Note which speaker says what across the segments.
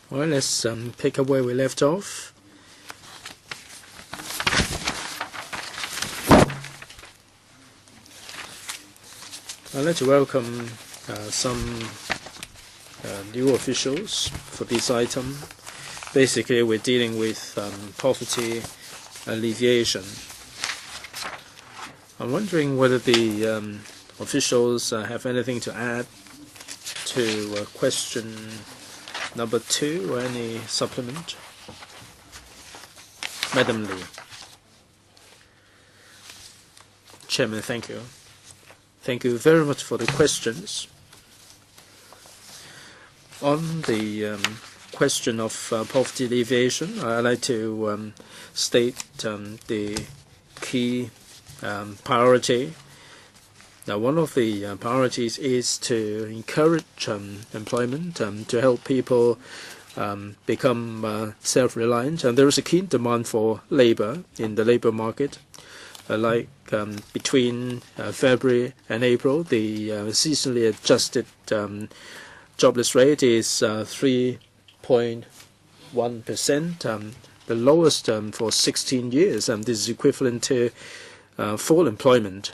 Speaker 1: Well, let's pick up where we left off. I'd like to welcome some new officials for this item. Basically, we're dealing with poverty alleviation. I'm wondering whether the officials have anything to add to question number 2 or any supplement. Madam Lee. Chairman, thank you. Thank you very much for the questions. On the question of poverty alleviation, I'd like to state the key priority. Now, one of the priorities is to encourage employment, to help people become self-reliant. And there is a keen demand for labor in the labor market. Between February and April, the seasonally adjusted jobless rate is 3.1%, the lowest for 16 years. This is equivalent to full employment.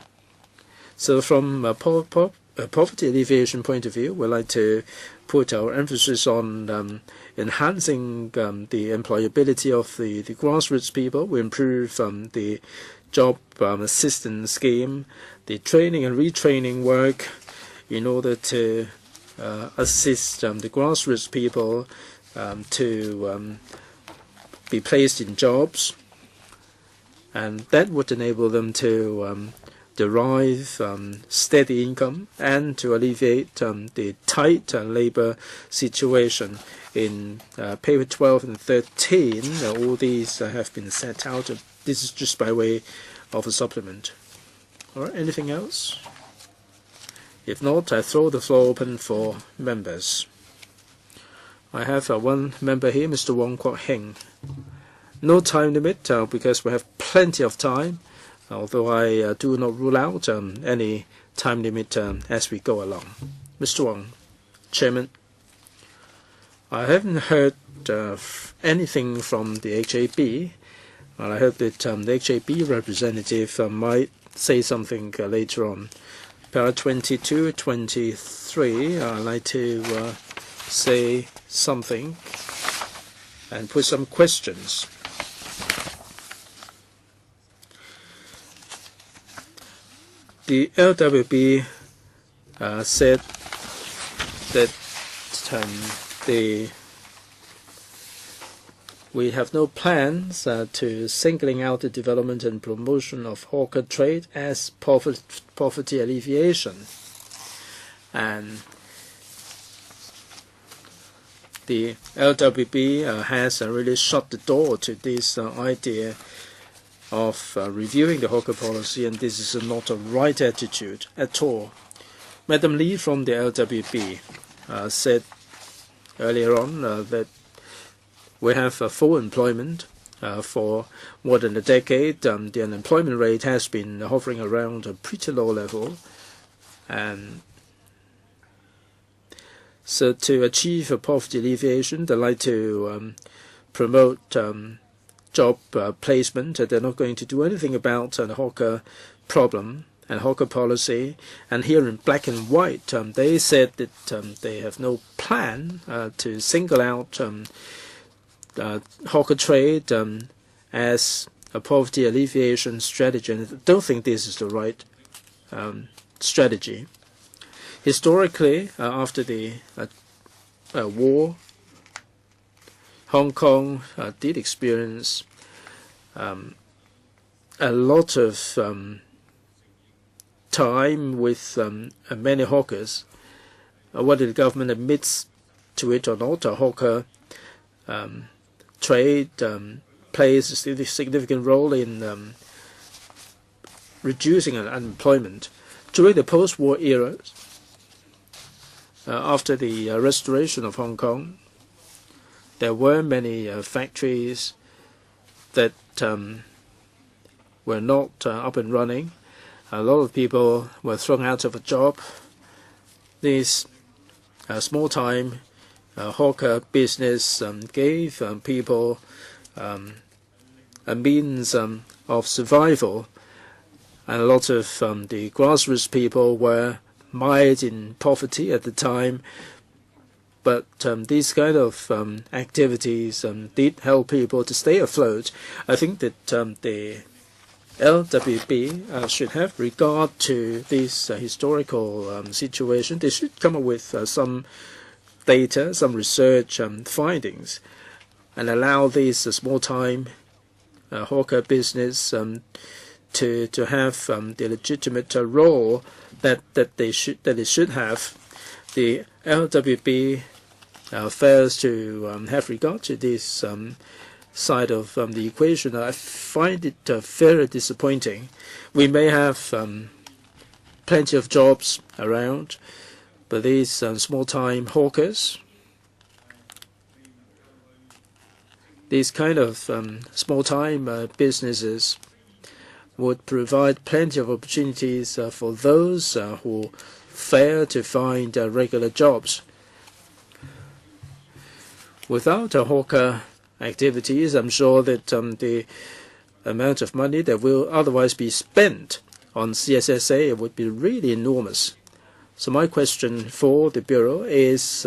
Speaker 1: So from a poverty alleviation point of view, we'd like to put our emphasis on enhancing the employability of the grassroots people. We improve the job assistance scheme, the training and retraining work in order to assist the grassroots people to be placed in jobs, and that would enable them to derive steady income and to alleviate the tight labor situation. In paper 12 and 13, all these have been set out. This is just by way of a supplement. All right, anything else? If not, I throw the floor open for members. I have one member here, Mr. Wong Kwok Heng. No time limit because we have plenty of time, although I do not rule out any time limit as we go along. Mr. Wong, Chairman, I haven't heard anything from the HAB. I hope that the HAB representative might say something later on. Para 22, 23, I'd like to say something and put some questions. The LWB said that we have no plans to singling out the development and promotion of hawker trade as poverty alleviation. And the LWB has really shut the door to this idea of reviewing the hawker policy, and this is not a right attitude at all. Madam Lee from the LWB said earlier on that we have full employment for more than a decade. The unemployment rate has been hovering around a pretty low level. And so to achieve poverty alleviation, they like to promote job placement. They're not going to do anything about the hawker problem and hawker policy. And here in black and white, they said that they have no plan to single out hawker trade as a poverty alleviation strategy, and I don't think this is the right strategy. Historically, after the war, Hong Kong did experience a lot of time with many hawkers. Whether the government admits to it or not, a hawker trade plays a significant role in reducing unemployment. During the post-war era, after the restoration of Hong Kong, there were many factories that were not up and running. A lot of people were thrown out of a job. These small-time hawker business gave people a means of survival, and a lot of the grassroots people were mired in poverty at the time. But these kind of activities did help people to stay afloat. I think that the LWB should have regard to this historical situation. They should come up with some data, some research findings, and allow this small-time hawker business to have the legitimate role that it should have. The LWB fails to have regard to this side of the equation. I find it very disappointing. We may have plenty of jobs around, but these small-time hawkers, these kind of small-time businesses would provide plenty of opportunities for those who fail to find regular jobs. Without hawker activities, I'm sure that the amount of money that will otherwise be spent on CSSA would be really enormous. So my question for the Bureau is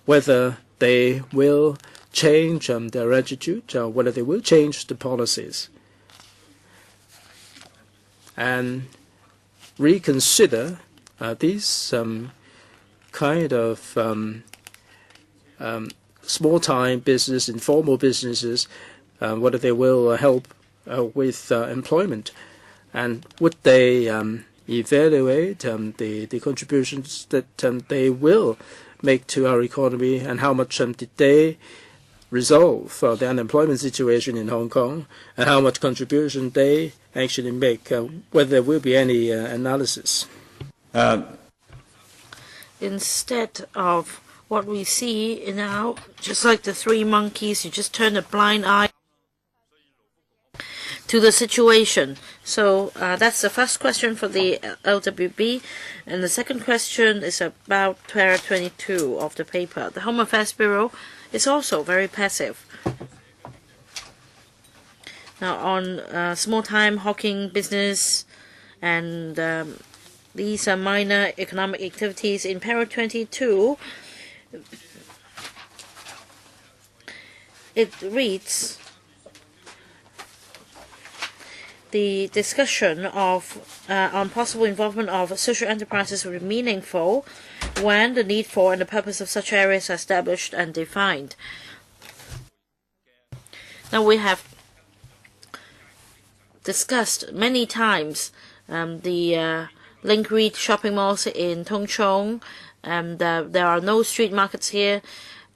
Speaker 1: whether they will change their attitude, whether they will change the policies, and reconsider these kind of small-time business, informal businesses, whether they will help with employment, and would they evaluate the contributions that they will make to our economy, and how much did they resolve the unemployment situation in Hong Kong, and how much contribution they actually make, whether there will be any analysis.
Speaker 2: Instead of what we see now, just like the three monkeys, you just turn a blind eye to the situation. So that's the first question for the LWB. And the second question is about Para 22 of the paper. The Home Affairs Bureau is also very passive. Now on small-time hawking business and these are minor economic activities in Para 22, it reads the discussion of on possible involvement of social enterprises will be meaningful when the need for and the purpose of such areas are established and defined. Now we have discussed many times the Link Reed shopping malls in Tung Chung, and there are no street markets here.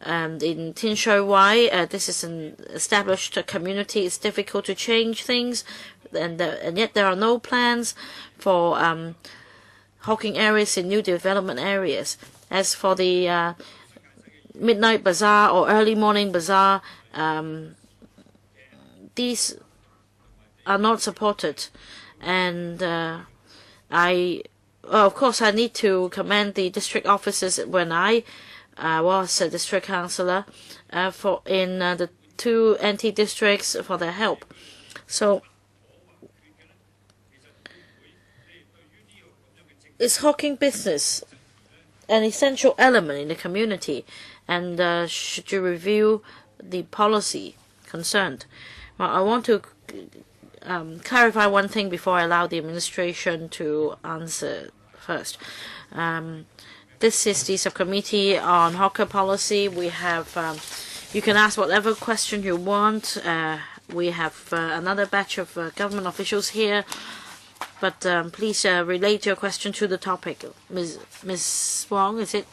Speaker 2: In Tin Shui Wai, this is an established community. It's difficult to change things, and yet there are no plans for hawking areas in new development areas. As for the midnight bazaar or early morning bazaar, these are not supported, and of course, I need to commend the district officers when I was a district councillor in the two NT districts for their help. So, is hawking business an essential element in the community, and should you review the policy concerned? Well, I want to clarify one thing before I allow the administration to answer first. This is the subcommittee on hawker policy. We have, you can ask whatever question you want. We have another batch of government officials here, but please relate your question to the topic. Ms. Wong, is it?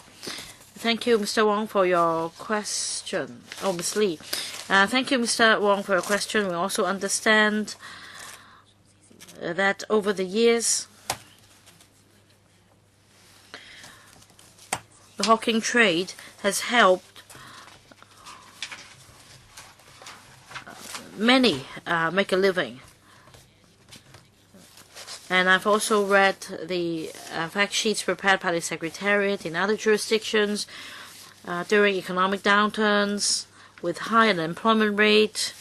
Speaker 2: Thank you, Mr. Wong, for your question. Oh, Ms. Lee. Thank you, Mr. Wong, for your question. We also understand that over the years, the hawking trade has helped many make a living. And I've also read the fact sheets prepared by the Secretariat in other jurisdictions. during economic downturns with high unemployment rate.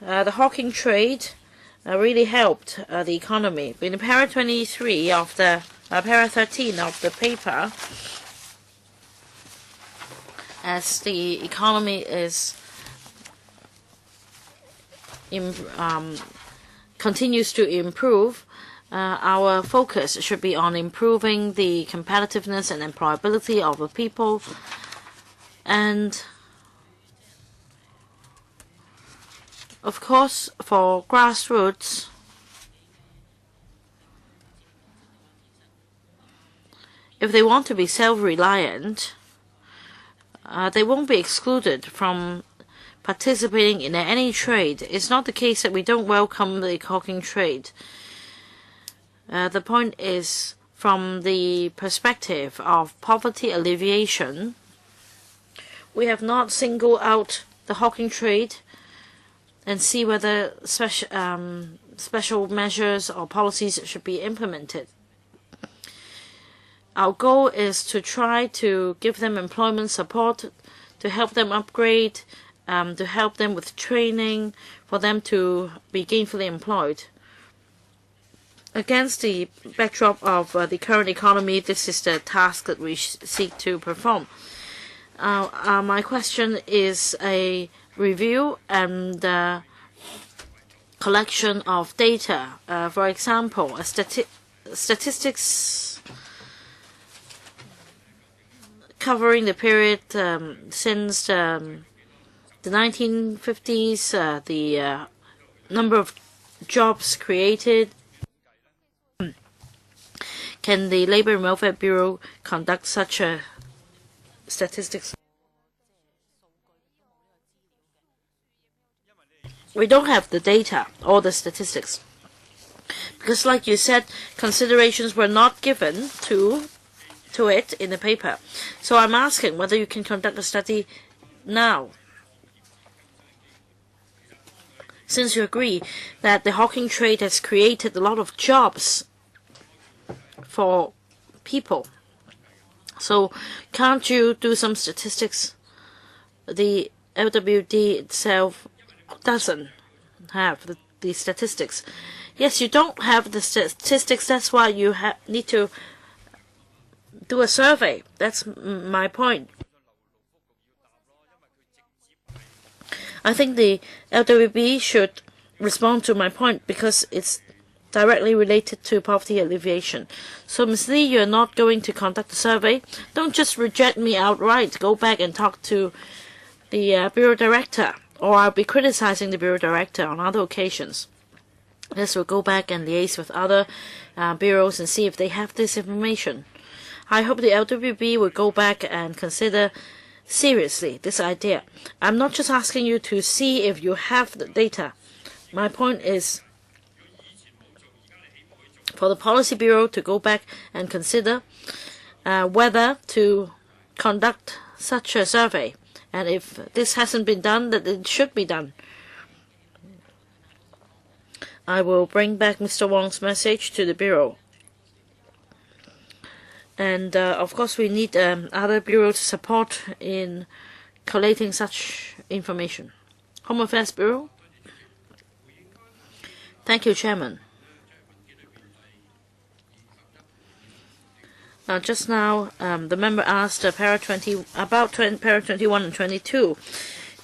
Speaker 2: The hawking trade really helped the economy. In para 23 of the para 13 of the paper, as the economy is continues to improve, our focus should be on improving the competitiveness and employability of the people, and of course for grassroots, if they want to be self-reliant, they won't be excluded from participating in any trade. It's not the case that we don't welcome the hawking trade. The point is, from the perspective of poverty alleviation, we have not singled out the hawking trade and see whether special measures or policies should be implemented. Our goal is to try to give them employment support, to help them upgrade, to help them with training, for them to be gainfully employed. Against the backdrop of the current economy, this is the task that we seek to perform. My question is a review and collection of data. For example, statistics covering the period since the 1950s, the number of jobs created. Can the Labour and Welfare Bureau conduct such a statistics? We don't have the data or the statistics because, like you said, considerations were not given to it in the paper. So I'm asking whether you can conduct a study now, since you agree that the hawking trade has created a lot of jobs for people. So can't you do some statistics? The LWD itself doesn't have the statistics. Yes, you don't have the statistics. That's why you need to do a survey. That's my point. I think the LWB should respond to my point because it's directly related to poverty alleviation. So, Ms. Lee, you're not going to conduct a survey. Don't just reject me outright. Go back and talk to the Bureau Director, or I'll be criticizing the Bureau Director on other occasions. Yes, we'll go back and liaise with other bureaus and see if they have this information. I hope the LWB will go back and consider seriously this idea. I'm not just asking you to see if you have the data. My point is for the Policy Bureau to go back and consider whether to conduct such a survey. And if this hasn't been done, that it should be done. I will bring back Mr. Wong's message to the Bureau. And of course, we need other bureaus to support in collating such information. Home Affairs Bureau. Thank you, Chairman. Just now, the member asked para 20 about para 21 and 22.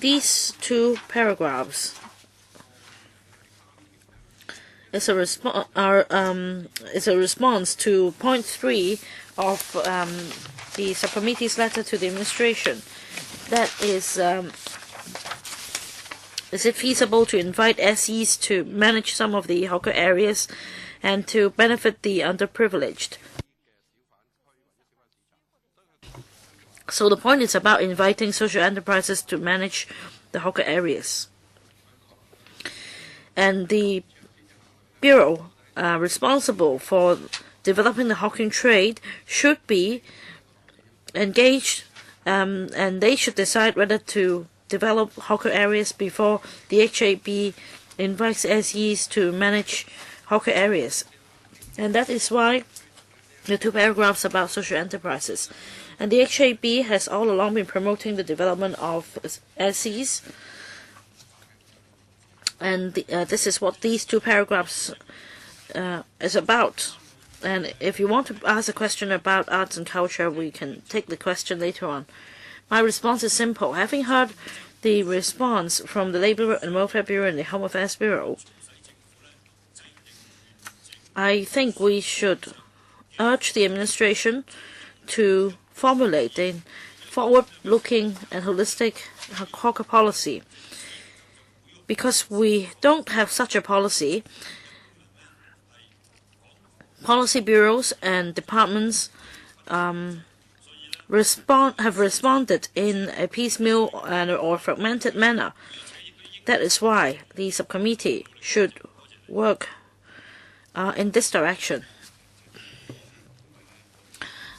Speaker 2: These two paragraphs is a response to point 3 of the subcommittee's letter to the administration. That is it feasible to invite SEs to manage some of the hawker areas and to benefit the underprivileged? So the point is about inviting social enterprises to manage the hawker areas. And the Bureau responsible for developing the hawking trade should be engaged, and they should decide whether to develop hawker areas before the HAB invites SEs to manage hawker areas. And that is why the 2 paragraphs about social enterprises. And the HAB has all along been promoting the development of SEs. And this is what these 2 paragraphs is about. And if you want to ask a question about arts and culture, we can take the question later on. My response is simple. Having heard the response from the Labour and Welfare Bureau and the Home Affairs Bureau, I think we should urge the administration to formulate a forward-looking and holistic hawker policy. Because we don't have such a policy, policy bureaus and departments have responded in a piecemeal or fragmented manner. That is why the subcommittee should work in this direction.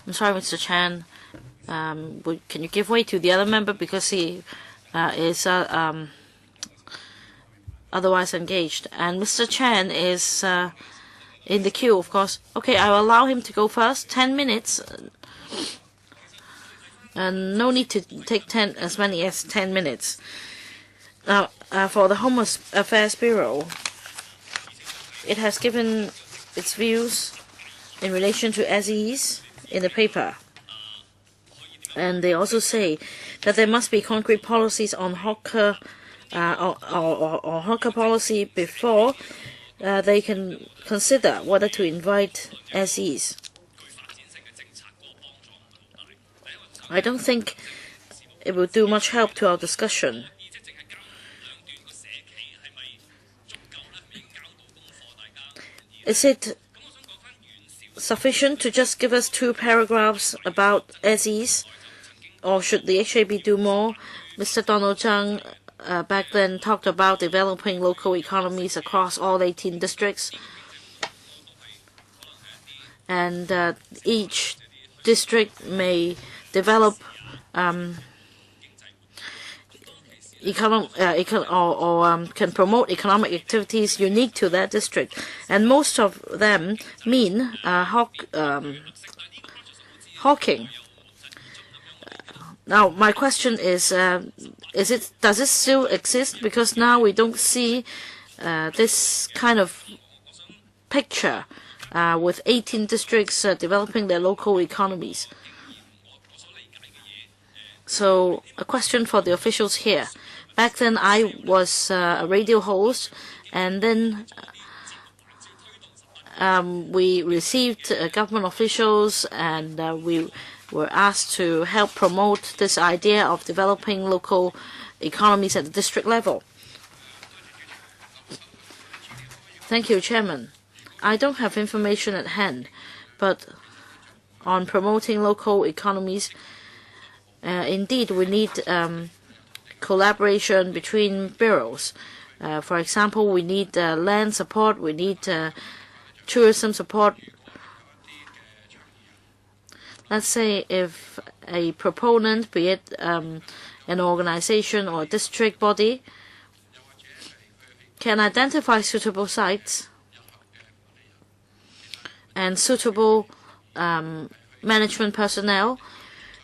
Speaker 2: I'm sorry, Mr. Chan. Can you give way to the other member because he is otherwise engaged? And Mr. Chan is in the queue, of course. Okay, I will allow him to go first. 10 minutes. And no need to take as many as 10 minutes. Now, for the Home Affairs Bureau, it has given its views in relation to SEs in the paper. And they also say that there must be concrete policies on hawker or hawker policy before they can consider whether to invite SEs. I don't think it will do much help to our discussion. Is it sufficient to just give us 2 paragraphs about SEs, or should the HAB do more? Mr. Donald Zhang back then talked about developing local economies across all 18 districts, and each district may develop can promote economic activities unique to that district, and most of them mean hawking. Now, my question is does it still exist? Because now we don't see this kind of picture with 18 districts developing their local economies. So, a question for the officials here. Back then, I was a radio host, and then we received government officials, and we were asked to help promote this idea of developing local economies at the district level. Thank you, Chairman. I don't have information at hand, but on promoting local economies, indeed, we need collaboration between bureaus. For example, we need land support, we need tourism support. Let's say if a proponent, be it an organization or a district body, can identify suitable sites and suitable management personnel,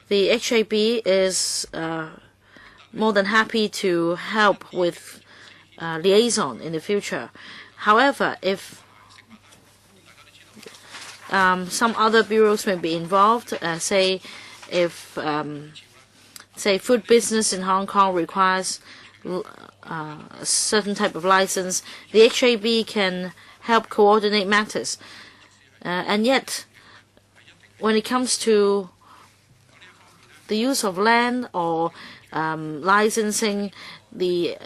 Speaker 2: the HAB is more than happy to help with liaison in the future. However, if some other bureaus may be involved, say if food business in Hong Kong requires a certain type of license, the HAB can help coordinate matters. And yet, when it comes to the use of land or licensing, the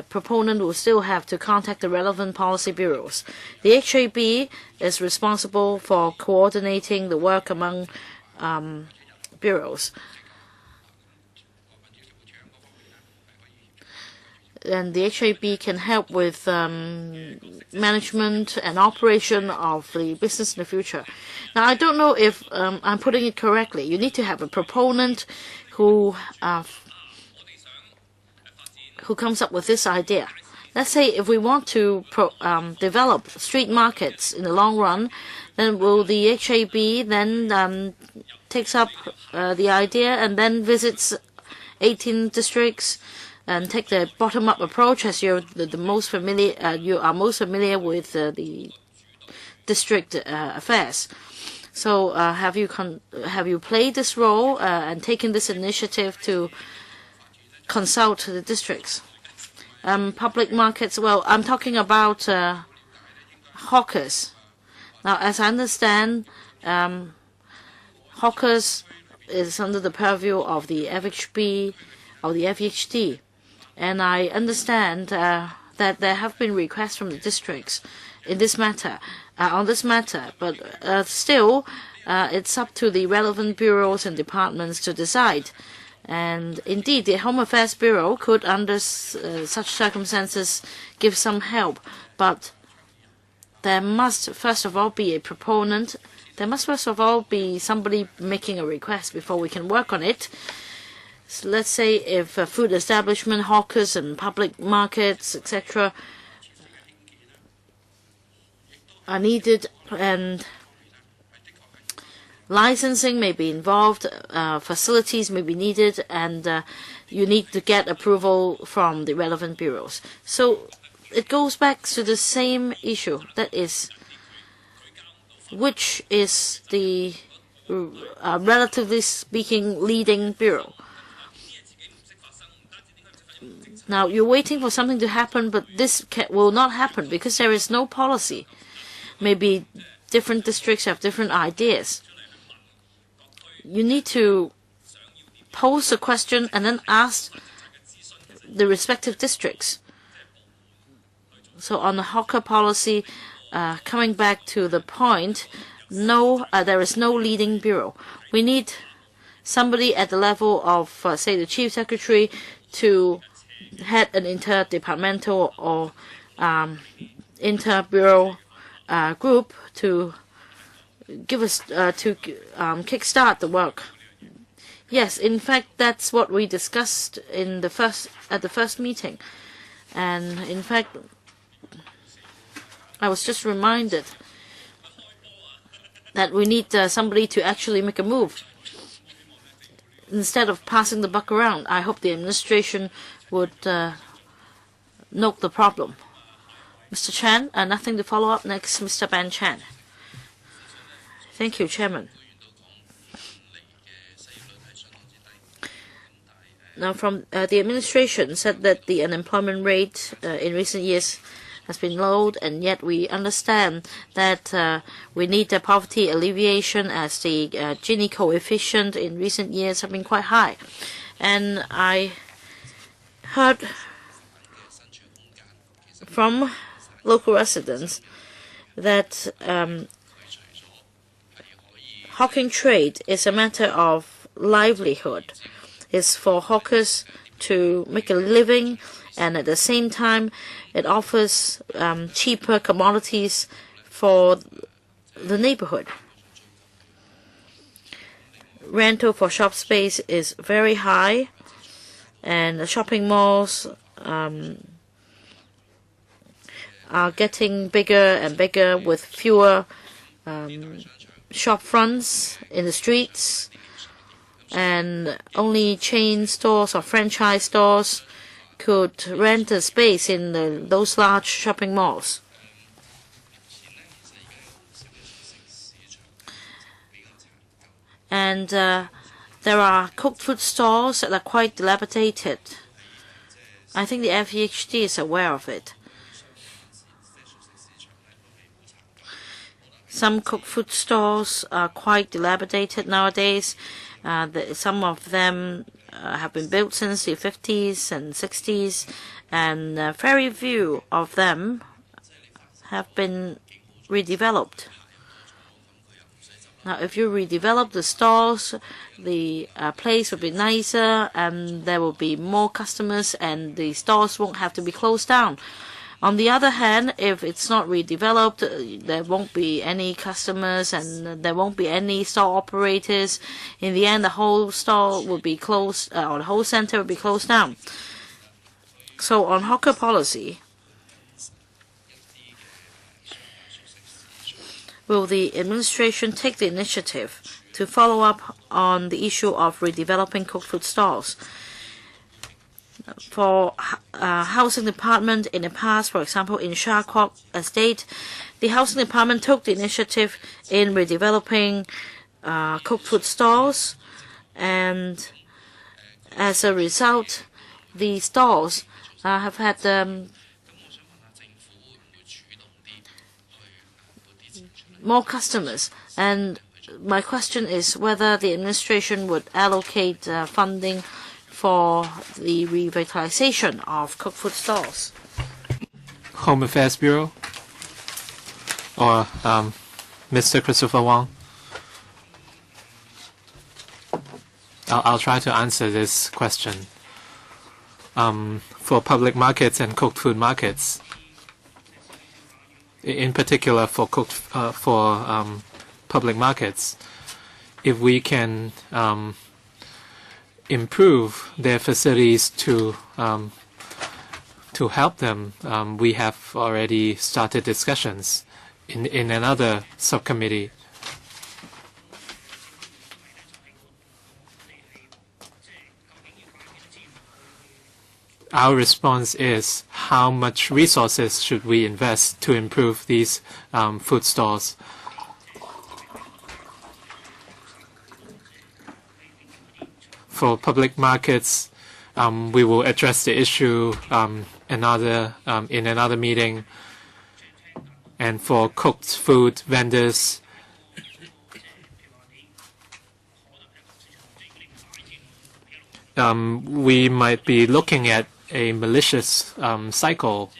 Speaker 2: proponent will still have to contact the relevant policy bureaus. The HAB is responsible for coordinating the work among bureaus. And the HAB can help with management and operation of the business in the future. Now, I don't know if I'm putting it correctly. You need to have a proponent who comes up with this idea. let's say if we want to develop street markets in the long run, then will the HAB then takes up the idea and then visits 18 districts and take the bottom-up approach, as you're the most familiar, you are most familiar with the district affairs. So have you played this role and taken this initiative to consult the districts? Public markets, well, I'm talking about hawkers. Now, as I understand, hawkers is under the purview of the FHB or the FHD. And I understand that there have been requests from the districts in this matter, on this matter, but still, it's up to the relevant bureaus and departments to decide. And indeed, the Home Affairs Bureau could, under such circumstances, give some help. But there must, first of all, be a proponent. There must, first of all, be somebody making a request before we can work on it. So let's say if food establishment, hawkers, and public markets, etc., are needed, and licensing may be involved, facilities may be needed, and you need to get approval from the relevant bureaus. So it goes back to the same issue, that is, which is the, relatively speaking, leading bureau. Now, you're waiting for something to happen, but this will not happen because there is no policy. Maybe different districts have different ideas. You need to pose a question and then ask the respective districts. So on the hawker policy, coming back to the point, there is no leading bureau. We need somebody at the level of, say, the chief secretary to head an interdepartmental or inter-bureau group to give us to kickstart the work. Yes, in fact, that's what we discussed at the first meeting, and in fact, I was just reminded that we need somebody to actually make a move instead of passing the buck around. I hope the administration would note the problem. Mr. Chan, nothing to follow up. Next, Mr. Ban Chan. Thank you, Chairman. Now, from the administration said that the unemployment rate in recent years has been low, and yet we understand that we need the poverty alleviation as the Gini coefficient in recent years have been quite high. And I heard from local residents that hawking trade is a matter of livelihood. It's for hawkers to make a living, and at the same time, it offers cheaper commodities for the neighborhood. Rental for shop space is very high, and the shopping malls are getting bigger and bigger with fewer shop fronts in the streets, and only chain stores or franchise stores could rent a space in those large shopping malls. And there are cooked food stores that are quite dilapidated. I think the FEHD is aware of it. Some cooked food stores are quite dilapidated nowadays. Some of them have been built since the 50s and 60s, and very few of them have been redeveloped. Now, if you redevelop the stores, the place will be nicer, and there will be more customers, and the stores won't have to be closed down. On the other hand, if it's not redeveloped, there won't be any customers and there won't be any store operators. In the end, the whole store will be closed, or the whole center will be closed down. So on hawker policy, will the administration take the initiative to follow up on the issue of redeveloping cooked food stalls? For housing department in the past, for example, in Sha Kok Estate, the housing department took the initiative in redeveloping cooked food stalls, and as a result, the stalls have had more customers. And my question is whether the administration would allocate funding for the revitalization of cooked food stalls.
Speaker 3: Home Affairs Bureau, or Mr. Christopher Wong? I'll try to answer this question. For public markets and cooked food markets, in particular for public markets, if we can improve their facilities to help them, we have already started discussions in another subcommittee. Our response is how much resources should we invest to improve these food stalls. For public markets, we will address the issue in another meeting. And for cooked food vendors, we might be looking at a malicious cycle.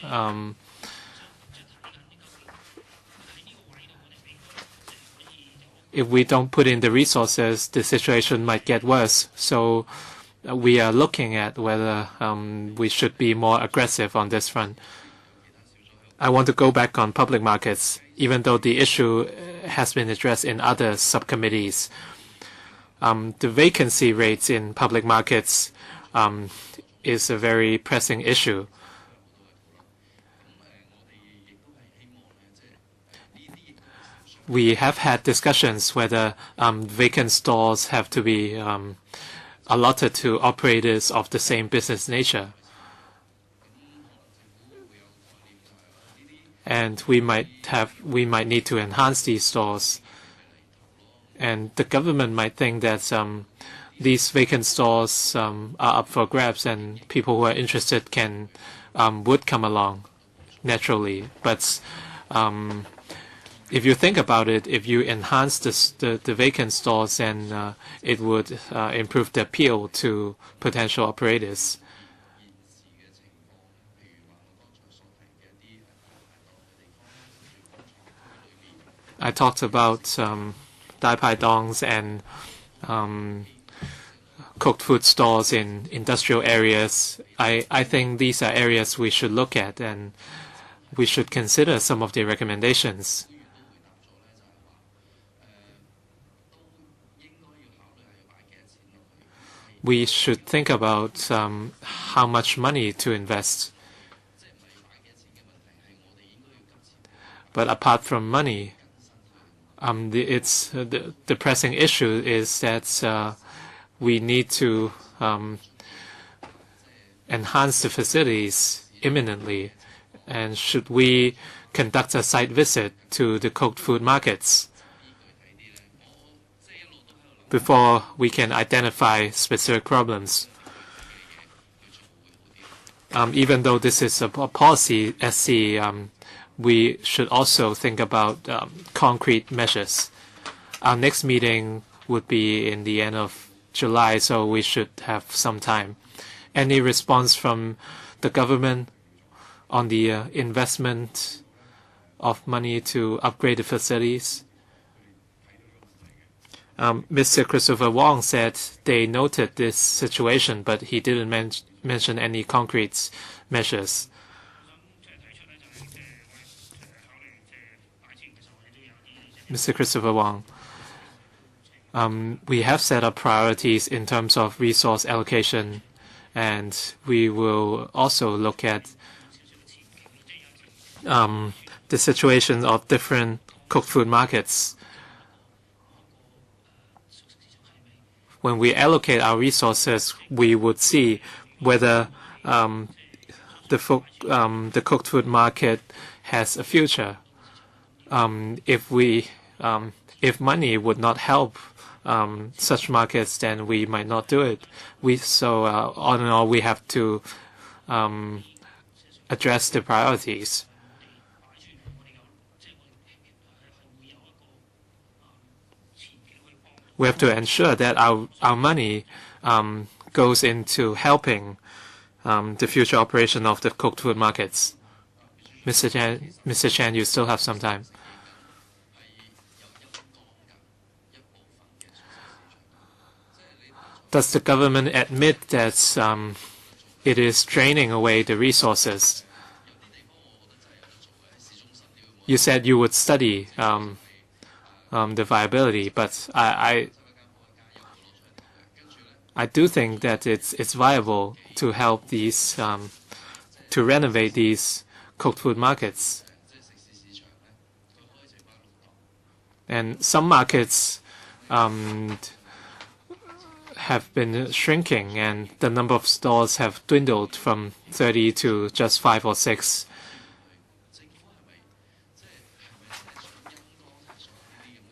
Speaker 3: If we don't put in the resources, the situation might get worse. So we are looking at whether we should be more aggressive on this front. I want to go back on public markets, even though the issue has been addressed in other subcommittees. The vacancy rates in public markets is a very pressing issue. We have had discussions whether vacant stalls have to be allotted to operators of the same business nature. And we might need to enhance these stalls. And the government might think that these vacant stalls are up for grabs, and people who are interested would come along naturally. But if you think about it, if you enhance the vacant stalls, then it would improve the appeal to potential operators. I talked about Dai Pai Dongs and cooked food stalls in industrial areas. I think these are areas we should look at, and we should consider some of the recommendations. We should think about how much money to invest. But apart from money, the pressing issue is that we need to enhance the facilities imminently. And should we conduct a site visit to the cooked food markets before we can identify specific problems? Even though this is a policy SC, we should also think about concrete measures. Our next meeting would be in the end of July, so we should have some time. Any response from the government on the investment of money to upgrade the facilities? Mr. Christopher Wong said they noted this situation, but he didn't mention any concrete measures. Mr. Christopher Wong, we have set up priorities in terms of resource allocation, and we will also look at the situation of different cooked food markets. When we allocate our resources, we would see whether the cooked food market has a future. If money would not help such markets, then we might not do it. All in all, we have to address the priorities. We have to ensure that our money goes into helping the future operation of the cooked food markets. Mr. Chan, you still have some time. Does the government admit that it is draining away the resources? You said you would study the viability, but I do think that it's viable to help these to renovate these cooked food markets. And some markets have been shrinking, and the number of stalls have dwindled from 30 to just 5 or 6.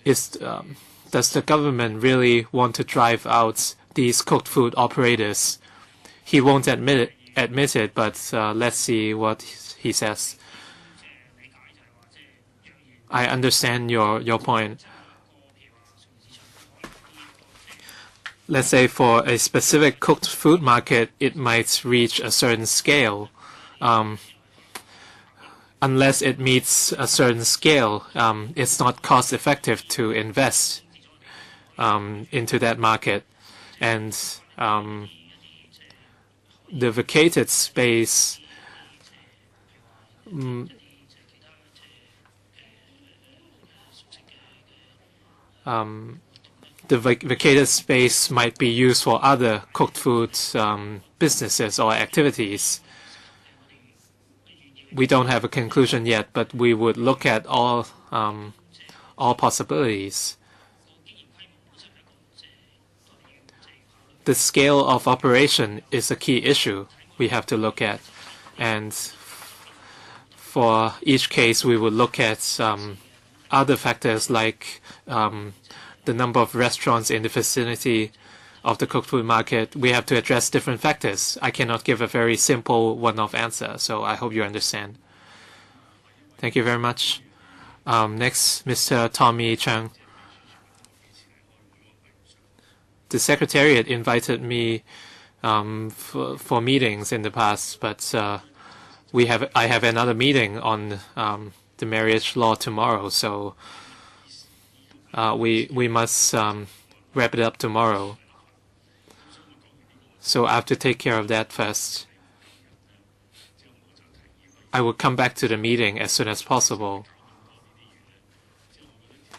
Speaker 3: Does the government really want to drive out these cooked food operators? He won't admit it, but let's see what he says. I understand your point. Let's say for a specific cooked food market, it might reach a certain scale. Unless it meets a certain scale, it's not cost effective to invest into that market. And the vacated space vacated space might be used for other cooked food businesses or activities. We don't have a conclusion yet, but we would look at all possibilities. The scale of operation is a key issue we have to look at, and for each case we would look at other factors like the number of restaurants in the vicinity of the cooked food market. We have to address different factors. I cannot give a very simple one-off answer, so I hope you understand. Thank you very much. Next, Mr. Tommy Chung. The Secretariat invited me for meetings in the past, but I have another meeting on the marriage law tomorrow, so we must wrap it up tomorrow. So I have to take care of that first. I will come back to the meeting as soon as possible.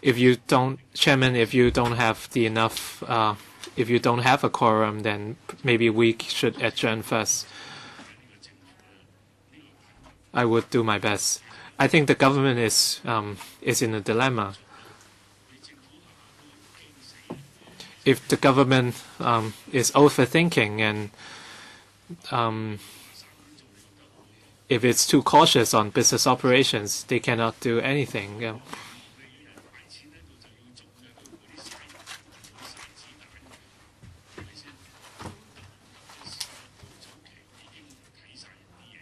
Speaker 3: If you don't, Chairman, if you don't have if you don't have a quorum, then maybe we should adjourn first. I would do my best. I think the government is in a dilemma. If the government is overthinking and if it's too cautious on business operations, they cannot do anything.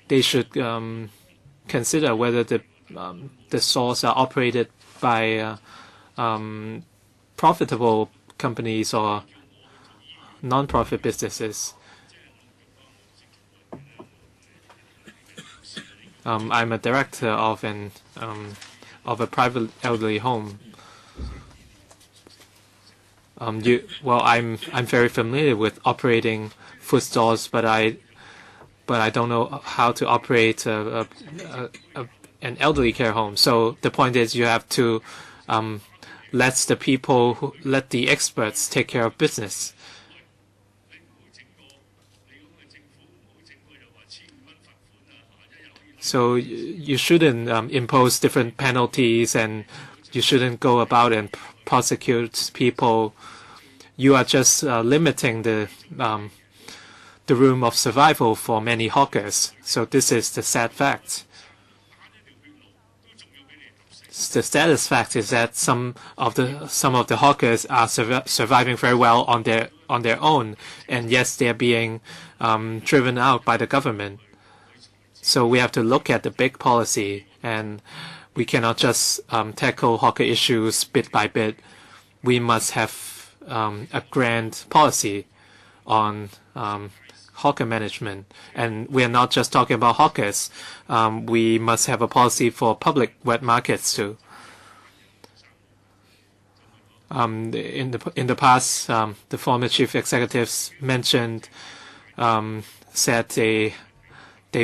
Speaker 3: They should consider whether the stores are operated by profitable companies or non-profit businesses. I'm a director of a private elderly home. I'm very familiar with operating food stalls, but I don't know how to operate an elderly care home. So the point is, you have to let the experts take care of business. So you shouldn't impose different penalties and you shouldn't go about and prosecute people. You are just limiting the room of survival for many hawkers. So this is the sad fact. The saddest fact is that some of the hawkers are surviving very well on their own, and yes, they are being driven out by the government. So we have to look at the big policy, and we cannot just tackle hawker issues bit by bit. We must have a grand policy on hawker management. And we are not just talking about hawkers. We must have a policy for public wet markets too. In the past, the former chief executives said they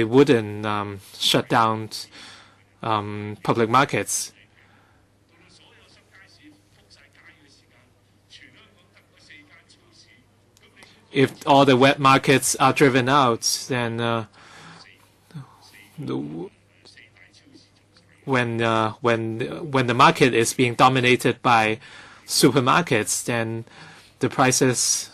Speaker 3: wouldn't shut down public markets. If all the wet markets are driven out, then when the market is being dominated by supermarkets, then the prices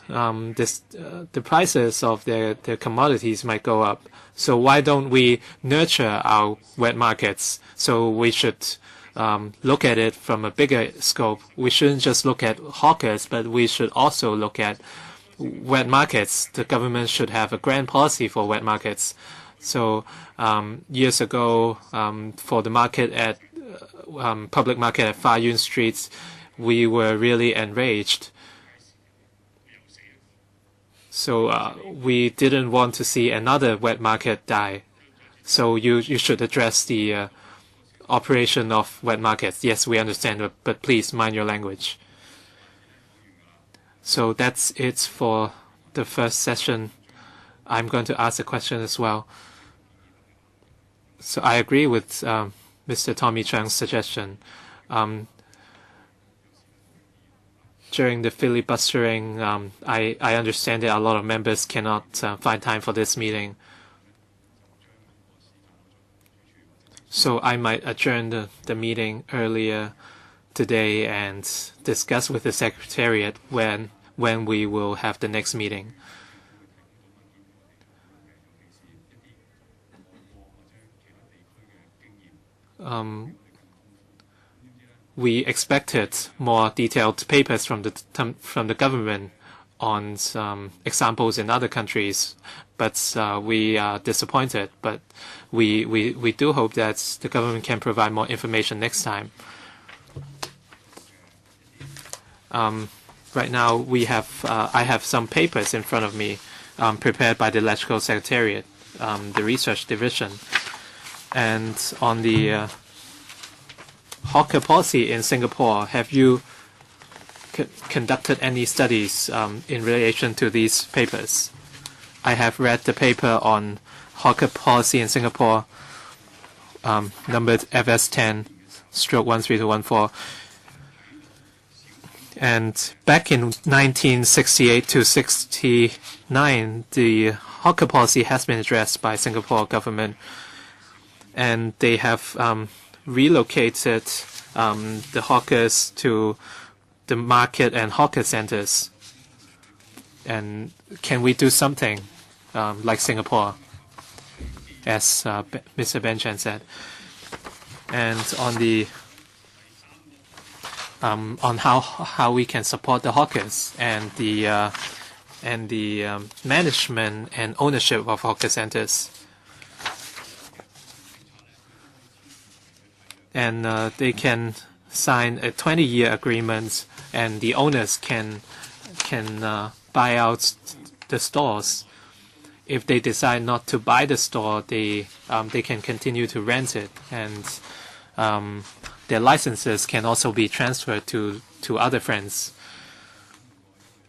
Speaker 3: of their commodities might go up. So why don't we nurture our wet markets? So we should look at it from a bigger scope. We shouldn't just look at hawkers, but we should also look at wet markets. The government should have a grand policy for wet markets. So years ago, for the market at public market at Fa Yun Street, we were really enraged. So we didn't want to see another wet market die. So you should address the operation of wet markets. Yes, we understand, but please mind your language. So that's it for the first session. I'm going to ask a question as well. So I agree with Mr. Tommy Chang's suggestion. During the filibustering, I understand that a lot of members cannot find time for this meeting. So I might adjourn the meeting earlier today and discuss with the Secretariat when we will have the next meeting. We expected more detailed papers from the government on some examples in other countries, but we are disappointed. But we do hope that the government can provide more information next time. Right now, I have some papers in front of me prepared by the Electrical Secretariat, the Research Division, and on the hawker policy in Singapore. Have you conducted any studies in relation to these papers? I have read the paper on hawker policy in Singapore, numbered FS10/13214. And back in 1968 to 69, the hawker policy has been addressed by Singapore government, and they have relocated the hawkers to the market and hawker centers. And can we do something like Singapore, as Mr. Ben Chan said? And on the on how we can support the hawkers and the management and ownership of hawker centers. And they can sign a 20-year agreement, and the owners can buy out the stores. If they decide not to buy the store, they can continue to rent it, and their licenses can also be transferred to other friends.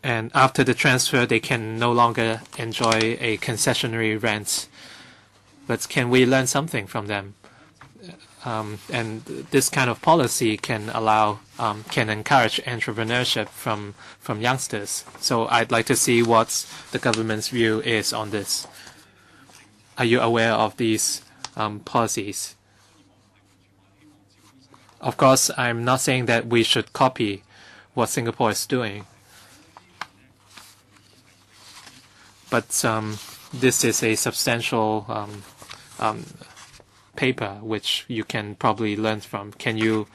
Speaker 3: And after the transfer, they can no longer enjoy a concessionary rent. But can we learn something from them? And this kind of policy can encourage entrepreneurship from youngsters. So I'd like to see what the government's view is on this. Are you aware of these policies? Of course, I'm not saying that we should copy what Singapore is doing. But this is a substantial paper which you can probably learn from. Can you,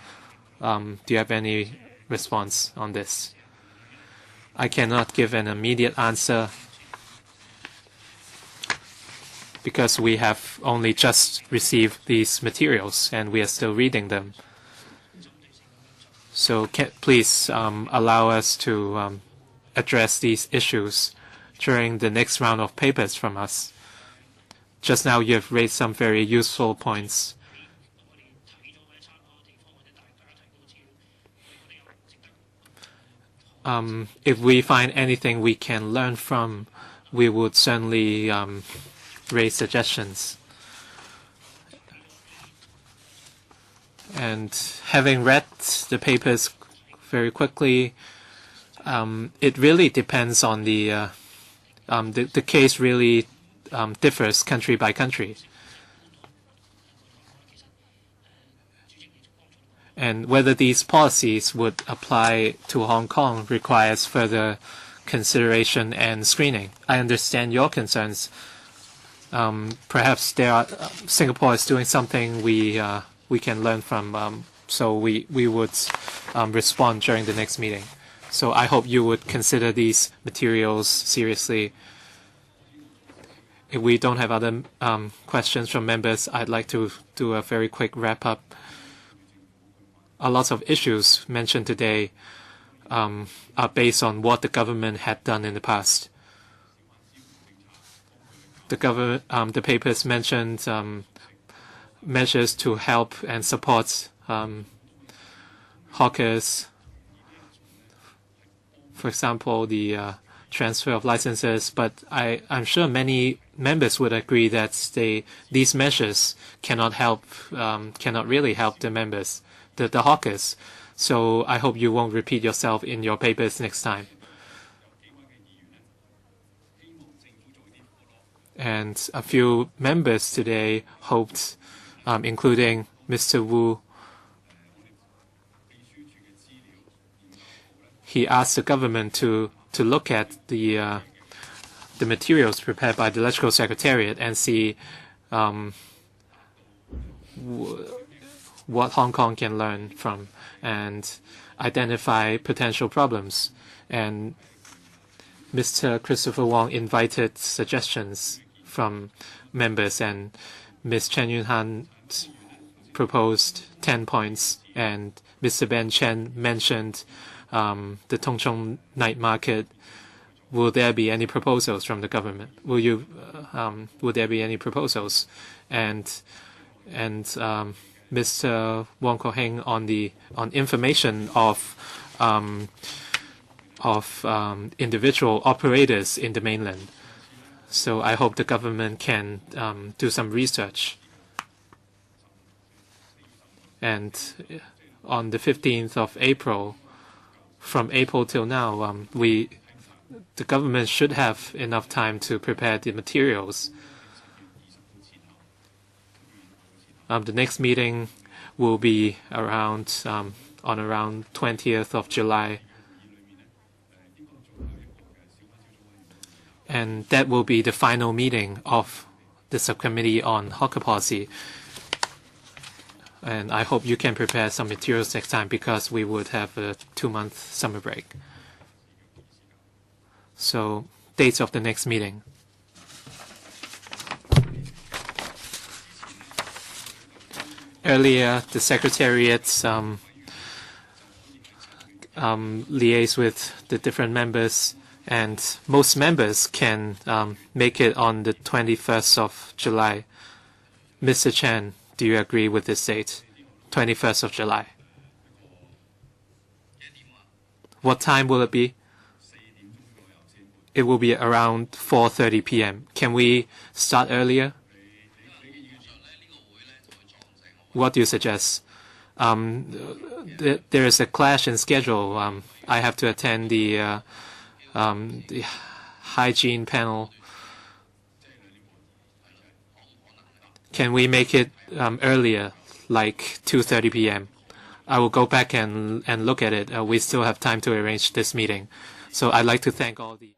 Speaker 3: do you have any response on this? I cannot give an immediate answer because we have only just received these materials and we are still reading them. So please allow us to address these issues during the next round of papers from us. Just now you have raised some very useful points. If we find anything we can learn from, we would certainly raise suggestions. And having read the papers very quickly, it really depends on the case really differs country by country. And whether these policies would apply to Hong Kong requires further consideration and screening. I understand your concerns. Perhaps Singapore is doing something we can learn from, so we would respond during the next meeting. So I hope you would consider these materials seriously. If we don't have other questions from members, I'd like to do a very quick wrap-up. A lot of issues mentioned today are based on what the government had done in the past. The papers mentioned measures to help and support hawkers. For example, the transfer of licenses. But I'm sure many members would agree that these measures cannot really help the members, the hawkers. So I hope you won't repeat yourself in your papers next time. And a few members today hoped, including Mr. Wu, he asked the government to look at the materials prepared by the Electoral Secretariat and see what Hong Kong can learn from and identify potential problems. And Mr. Christopher Wong invited suggestions from members, and Ms. Chen Yunhan proposed 10 points, and Mr. Ben Chen mentioned the Tung Chung night market. Will there be any proposals from the government? Will there be any proposals? And Mr. Wong Ko Heng on information of individual operators in the mainland. So I hope the government can do some research. And on the 15th of April, from April till now, the government should have enough time to prepare the materials. The next meeting will be around 20th of July. And that will be the final meeting of the subcommittee on hawker policy. And I hope you can prepare some materials next time because we would have a 2-month summer break. So, dates of the next meeting. Earlier, the Secretariat liaised with the different members, and most members can make it on the 21st of July. Mr. Chen, do you agree with this date? 21st of July. What time will it be? It will be around 4:30 p.m. Can we start earlier? What do you suggest? There is a clash in schedule. I have to attend the hygiene panel. Can we make it earlier, like 2:30 p.m.? I will go back and look at it. We still have time to arrange this meeting. So I'd like to thank all the